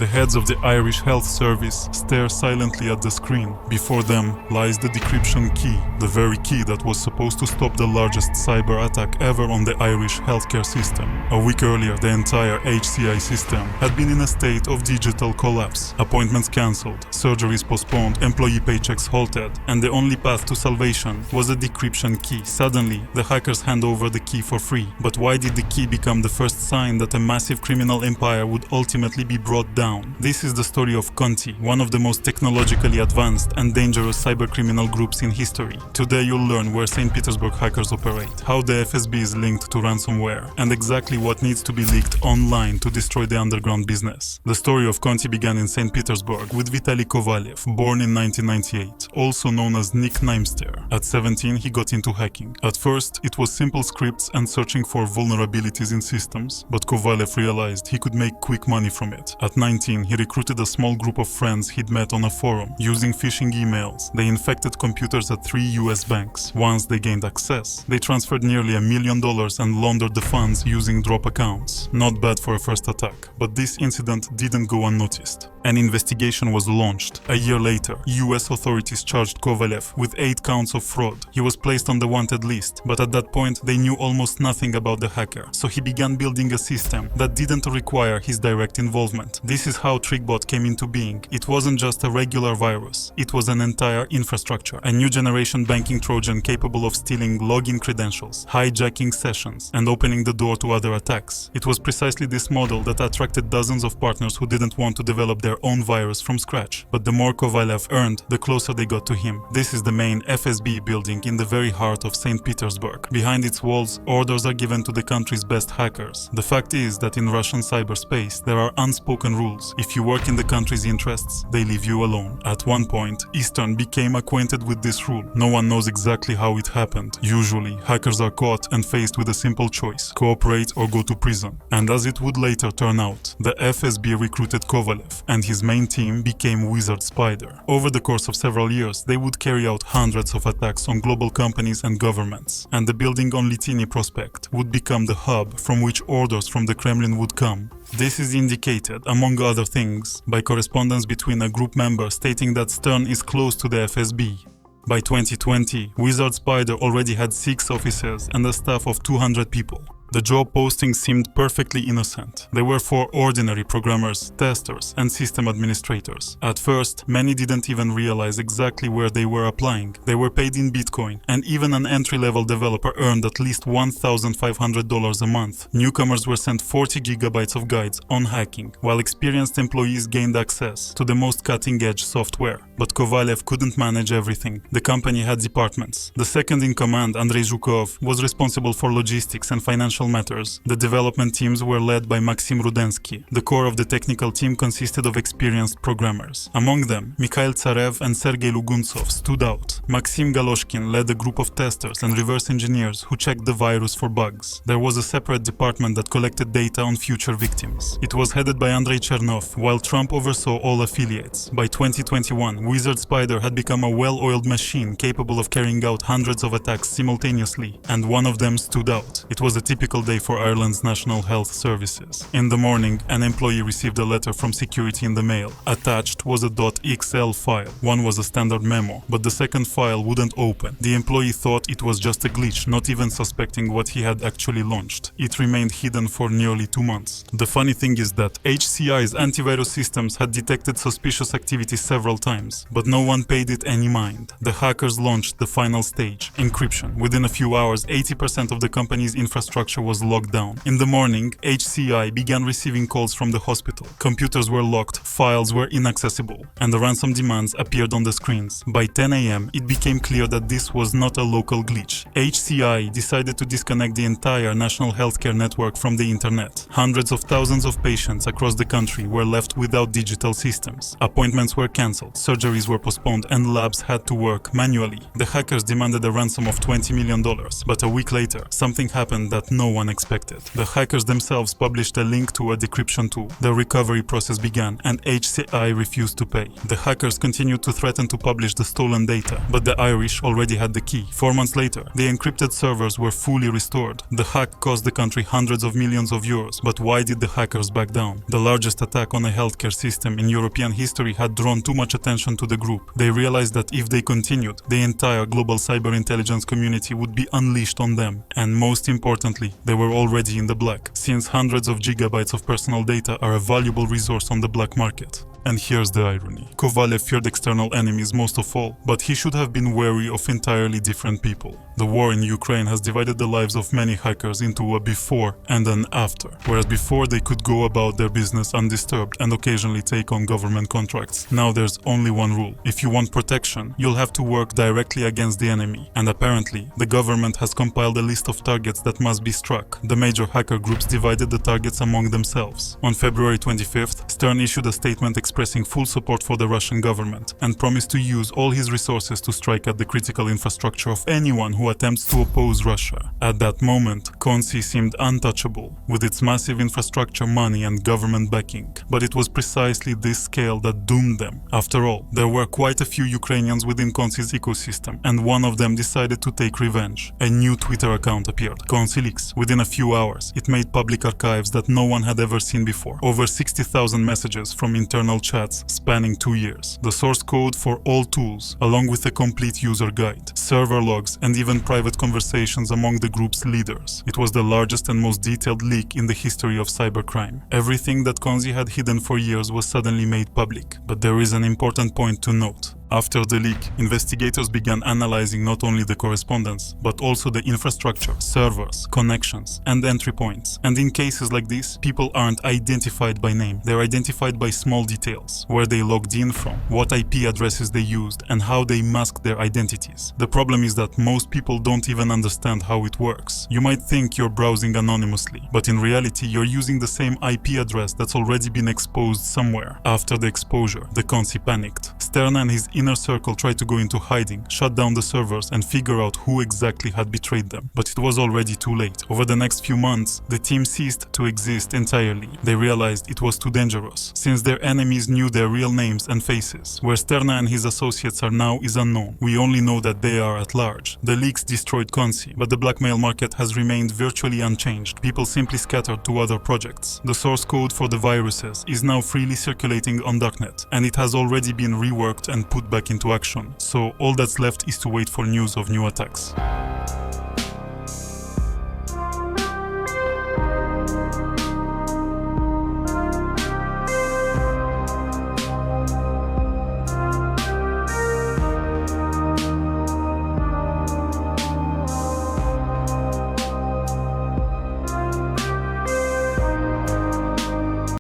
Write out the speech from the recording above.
The heads of the Irish Health Service stare silently at the screen. Before them lies the decryption key, the very key that was supposed to stop the largest cyber attack ever on the Irish healthcare system. A week earlier, the entire HCI system had been in a state of digital collapse. Appointments cancelled, surgeries postponed, employee paychecks halted, and the only path to salvation was a decryption key. Suddenly, the hackers hand over the key for free. But why did the key become the first sign that a massive criminal empire would ultimately be brought down? This is the story of Conti, one of the most technologically advanced and dangerous cybercriminal groups in history. Today you'll learn where St. Petersburg hackers operate, how the FSB is linked to ransomware, and exactly what needs to be leaked online to destroy the underground business. The story of Conti began in St. Petersburg with Vitaly Kovalev, born in 1998, also known as Nick Nimester. At 17, he got into hacking. At first, it was simple scripts and searching for vulnerabilities in systems, but Kovalev realized he could make quick money from it. At 19, he recruited a small group of friends he'd met on a forum. Using phishing emails, they infected computers at 3 US banks. Once they gained access, they transferred nearly $1 million and laundered the funds using drop accounts. Not bad for a first attack, but this incident didn't go unnoticed. An investigation was launched. A year later, US authorities charged Kovalev with 8 counts of fraud. He was placed on the wanted list, but at that point they knew almost nothing about the hacker, so he began building a system that didn't require his direct involvement. This is how TrickBot came into being. It wasn't just a regular virus, it was an entire infrastructure, a new generation banking Trojan capable of stealing login credentials, hijacking sessions, and opening the door to other attacks. It was precisely this model that attracted dozens of partners who didn't want to develop their own virus from scratch. But the more Kovalev earned, the closer they got to him. This is the main FSB building in the very heart of St. Petersburg. Behind its walls, orders are given to the country's best hackers. The fact is that in Russian cyberspace, there are unspoken rules. If you work in the country's interests, they leave you alone. At one point, Eastern became acquainted with this rule. No one knows exactly how it happened. Usually, hackers are caught and faced with a simple choice: cooperate or go to prison. And as it would later turn out, the FSB recruited Kovalev, and his main team became Wizard Spider. Over the course of several years, they would carry out hundreds of attacks on global companies and governments, and the building on Litini Prospect would become the hub from which orders from the Kremlin would come. This is indicated, among other things, by correspondence between a group member stating that Stern is close to the FSB. By 2020, Wizard Spider already had 6 officers and a staff of 200 people. The job postings seemed perfectly innocent. They were for ordinary programmers, testers, and system administrators. At first, many didn't even realize exactly where they were applying. They were paid in Bitcoin, and even an entry-level developer earned at least $1,500 a month. Newcomers were sent 40 gigabytes of guides on hacking, while experienced employees gained access to the most cutting-edge software. But Kovalev couldn't manage everything. The company had departments. The second-in-command, Andrei Zhukov, was responsible for logistics and financial matters. The development teams were led by Maxim Rudensky. The core of the technical team consisted of experienced programmers. Among them, Mikhail Tsarev and Sergei Luguntsov stood out. Maxim Galoshkin led a group of testers and reverse engineers who checked the virus for bugs. There was a separate department that collected data on future victims. It was headed by Andrei Chernov, while Trump oversaw all affiliates. By 2021, Wizard Spider had become a well-oiled machine capable of carrying out hundreds of attacks simultaneously, and one of them stood out. It was a typical day for Ireland's National Health Services. In the morning, an employee received a letter from security in the mail. Attached was a .xl file. One was a standard memo, but the second file wouldn't open. The employee thought it was just a glitch, not even suspecting what he had actually launched. It remained hidden for nearly 2 months. The funny thing is that HCI's antivirus systems had detected suspicious activity several times, but no one paid it any mind. The hackers launched the final stage, encryption. Within a few hours, 80% of the company's infrastructure was locked down. In the morning, HCI began receiving calls from the hospital. Computers were locked, files were inaccessible, and the ransom demands appeared on the screens. By 10 a.m., it became clear that this was not a local glitch. HCI decided to disconnect the entire national healthcare network from the internet. Hundreds of thousands of patients across the country were left without digital systems. Appointments were cancelled, surgery surgeries were postponed and labs had to work manually. The hackers demanded a ransom of $20 million, but a week later, something happened that no one expected. The hackers themselves published a link to a decryption tool. The recovery process began, and HCI refused to pay. The hackers continued to threaten to publish the stolen data, but the Irish already had the key. 4 months later, the encrypted servers were fully restored. The hack cost the country hundreds of millions of euros, but why did the hackers back down? The largest attack on a healthcare system in European history had drawn too much attention to the group. They realized that if they continued, the entire global cyber intelligence community would be unleashed on them. And most importantly, they were already in the black, since hundreds of gigabytes of personal data are a valuable resource on the black market. And here's the irony. Kovalev feared external enemies most of all, but he should have been wary of entirely different people. The war in Ukraine has divided the lives of many hackers into a before and an after. Whereas before they could go about their business undisturbed and occasionally take on government contracts. Now there's only one rule. If you want protection, you'll have to work directly against the enemy. And apparently, the government has compiled a list of targets that must be struck. The major hacker groups divided the targets among themselves. On February 25th, Stern issued a statement expressing full support for the Russian government and promised to use all his resources to strike at the critical infrastructure of anyone who attempts to oppose Russia. At that moment, Conti seemed untouchable, with its massive infrastructure, money and government backing. But it was precisely this scale that doomed them. After all, there were quite a few Ukrainians within Conti's ecosystem, and one of them decided to take revenge. A new Twitter account appeared, Conti Leaks. Within a few hours, it made public archives that no one had ever seen before. Over 60,000 messages from internal chats spanning 2 years. The source code for all tools, along with a complete user guide, server logs, and even private conversations among the group's leaders. It was the largest and most detailed leak in the history of cybercrime. Everything that Conti had hidden for years was suddenly made public. But there is an important point to note. After the leak, investigators began analyzing not only the correspondence, but also the infrastructure, servers, connections, and entry points. And in cases like this, people aren't identified by name. They're identified by small details, where they logged in from, what IP addresses they used, and how they masked their identities. The problem is that most people don't even understand how it works. You might think you're browsing anonymously, but in reality, you're using the same IP address that's already been exposed somewhere. After the exposure, the Conti panicked. Stern and his inner circle tried to go into hiding, shut down the servers, and figure out who exactly had betrayed them. But it was already too late. Over the next few months, the team ceased to exist entirely. They realized it was too dangerous, since their enemies knew their real names and faces. Where Sterna and his associates are now is unknown. We only know that they are at large. The leaks destroyed Conti, but the blackmail market has remained virtually unchanged. People simply scattered to other projects. The source code for the viruses is now freely circulating on Darknet, and it has already been reworked and put back into action. So all that's left is to wait for news of new attacks.